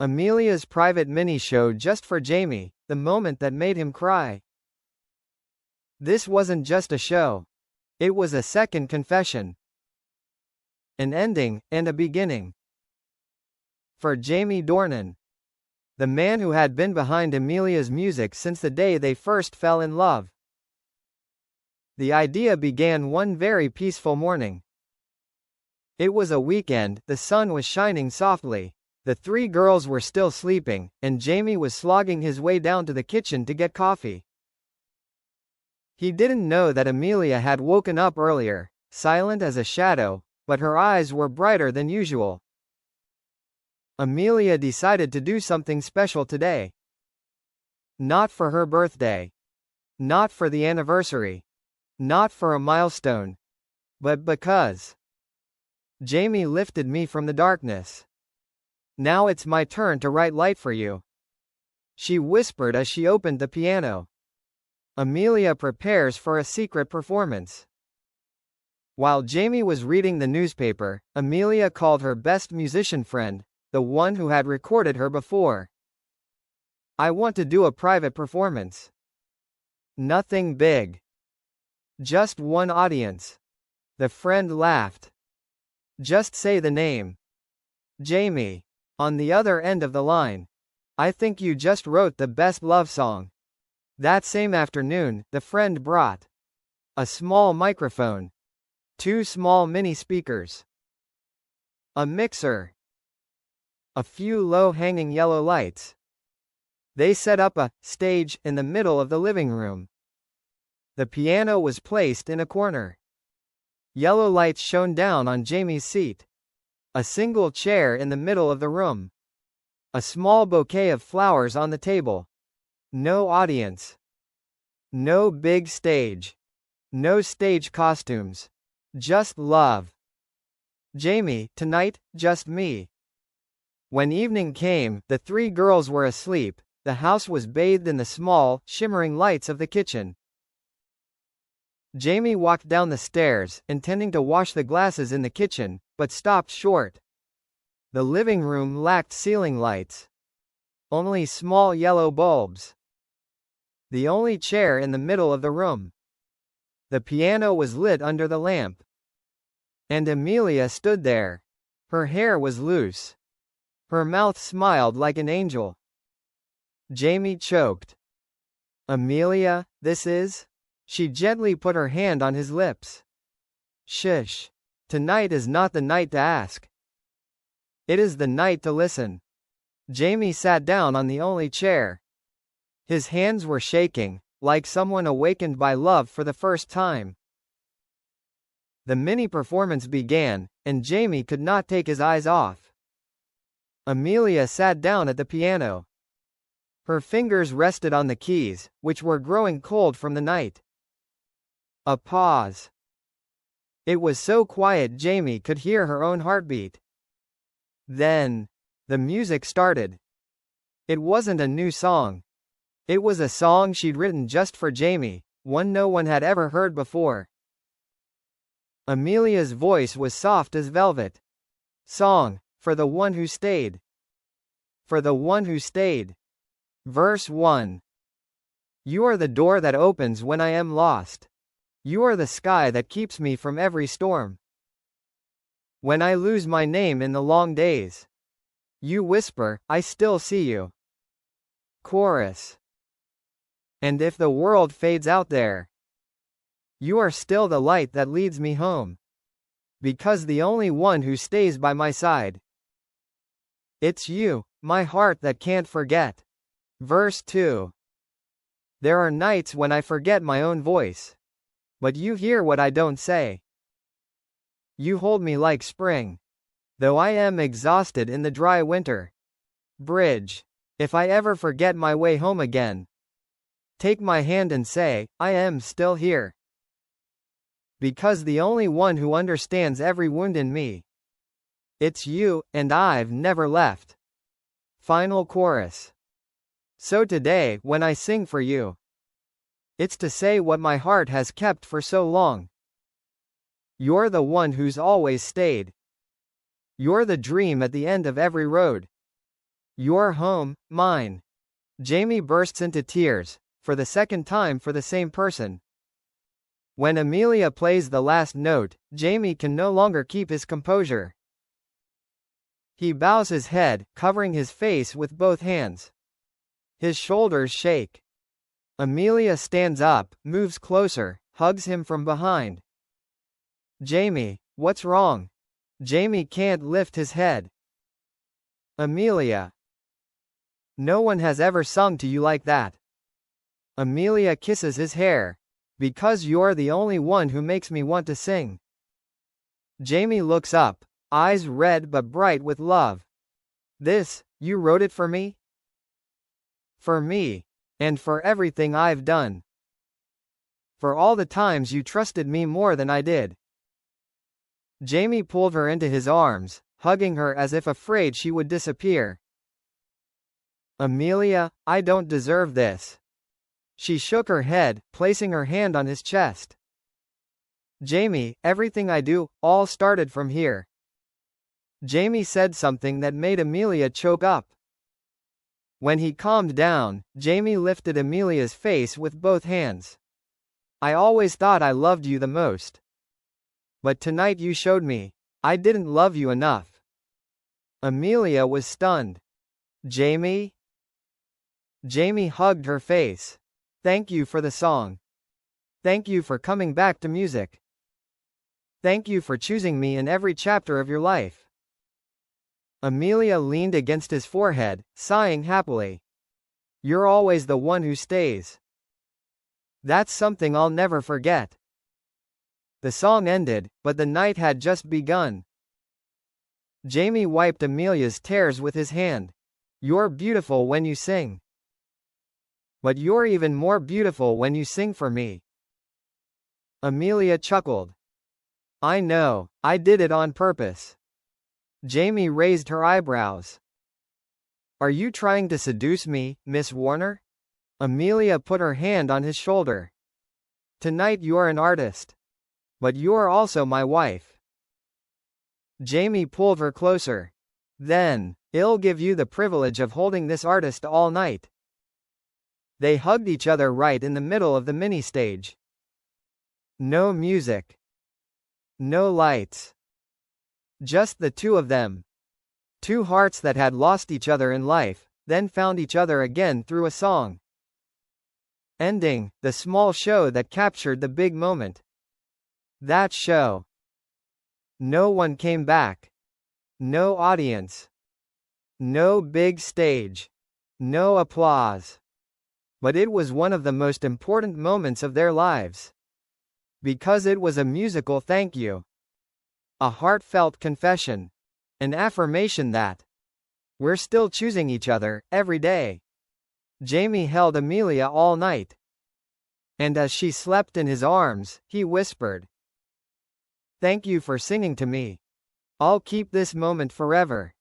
Amelia's private mini-show just for Jamie, the moment that made him cry. This wasn't just a show. It was a second confession. An ending, and a beginning. For Jamie Dornan, the man who had been behind Amelia's music since the day they first fell in love. The idea began one very peaceful morning. It was a weekend, the sun was shining softly. The three girls were still sleeping, and Jamie was slogging his way down to the kitchen to get coffee. He didn't know that Amelia had woken up earlier, silent as a shadow, but her eyes were brighter than usual. Amelia decided to do something special today. Not for her birthday. Not for the anniversary. Not for a milestone. But because Jamie lifted me from the darkness. Now it's my turn to write light for you, she whispered as she opened the piano. Amelia prepares for a secret performance. While Jamie was reading the newspaper, Amelia called her best musician friend, the one who had recorded her before. I want to do a private performance. Nothing big. Just one audience. The friend laughed. Just say the name. Jamie. On the other end of the line. I think you just wrote the best love song. That same afternoon, the friend brought a small microphone, 2 small mini speakers, a mixer, a few low-hanging yellow lights. They set up a stage in the middle of the living room. The piano was placed in a corner. Yellow lights shone down on Jamie's seat. A single chair in the middle of the room. A small bouquet of flowers on the table. No audience. No big stage. No stage costumes. Just love. Jamie, tonight, just me. When evening came, the 3 girls were asleep. The house was bathed in the small, shimmering lights of the kitchen. Jamie walked down the stairs, intending to wash the glasses in the kitchen, but stopped short. The living room lacked ceiling lights. Only small yellow bulbs. The only chair in the middle of the room. The piano was lit under the lamp. And Amelia stood there. Her hair was loose. Her mouth smiled like an angel. Jamie choked. Amelia, this is? She gently put her hand on his lips. Shush. Tonight is not the night to ask. It is the night to listen. Jamie sat down on the only chair. His hands were shaking, like someone awakened by love for the first time. The mini performance began, and Jamie could not take his eyes off. Amelia sat down at the piano. Her fingers rested on the keys, which were growing cold from the night. A pause. It was so quiet Jamie could hear her own heartbeat. Then, the music started. It wasn't a new song. It was a song she'd written just for Jamie, one no one had ever heard before. Amelia's voice was soft as velvet. Song, for the one who stayed. For the one who stayed. Verse 1. You are the door that opens when I am lost. You are the sky that keeps me from every storm. When I lose my name in the long days. You whisper, I still see you. Chorus. And if the world fades out there, you are still the light that leads me home. Because the only one who stays by my side. It's you, my heart that can't forget. Verse 2. There are nights when I forget my own voice. But you hear what I don't say. You hold me like spring. Though I am exhausted in the dry winter. Bridge. If I ever forget my way home again. Take my hand and say, I am still here. Because the only one who understands every wound in me. It's you, and I've never left. Final chorus. So today, when I sing for you, it's to say what my heart has kept for so long. You're the one who's always stayed. You're the dream at the end of every road. Your home, mine. Jamie bursts into tears, for the second time for the same person. When Amelia plays the last note, Jamie can no longer keep his composure. He bows his head, covering his face with both hands. His shoulders shake. Amelia stands up, moves closer, hugs him from behind. Jamie, what's wrong? Jamie can't lift his head. Amelia. No one has ever sung to you like that. Amelia kisses his hair. Because you're the only one who makes me want to sing. Jamie looks up, eyes red but bright with love. This, you wrote it for me? For me. And for everything I've done. For all the times you trusted me more than I did. Jamie pulled her into his arms, hugging her as if afraid she would disappear. Amelia, I don't deserve this. She shook her head, placing her hand on his chest. Jamie, everything I do, all started from here. Jamie said something that made Amelia choke up. When he calmed down, Jamie lifted Amelia's face with both hands. I always thought I loved you the most. But tonight you showed me, I didn't love you enough. Amelia was stunned. Jamie? Jamie hugged her face. Thank you for the song. Thank you for coming back to music. Thank you for choosing me in every chapter of your life. Amelia leaned against his forehead, sighing happily. You're always the one who stays. That's something I'll never forget. The song ended, but the night had just begun. Jamie wiped Amelia's tears with his hand. You're beautiful when you sing. But you're even more beautiful when you sing for me. Amelia chuckled. I know, I did it on purpose. Jamie raised her eyebrows. Are you trying to seduce me, Miss Warner? Amelia put her hand on his shoulder. Tonight you're an artist. But you're also my wife. Jamie pulled her closer. Then, I'll give you the privilege of holding this artist all night. They hugged each other right in the middle of the mini-stage. No music. No lights. Just the two of them. Two hearts that had lost each other in life, then found each other again through a song. Ending, the small show that captured the big moment. That show. No one came back. No audience. No big stage. No applause. But it was one of the most important moments of their lives. Because it was a musical thank you. A heartfelt confession. An affirmation that we're still choosing each other, every day. Jamie held Amelia all night. And as she slept in his arms, he whispered, Thank you for singing to me. I'll keep this moment forever.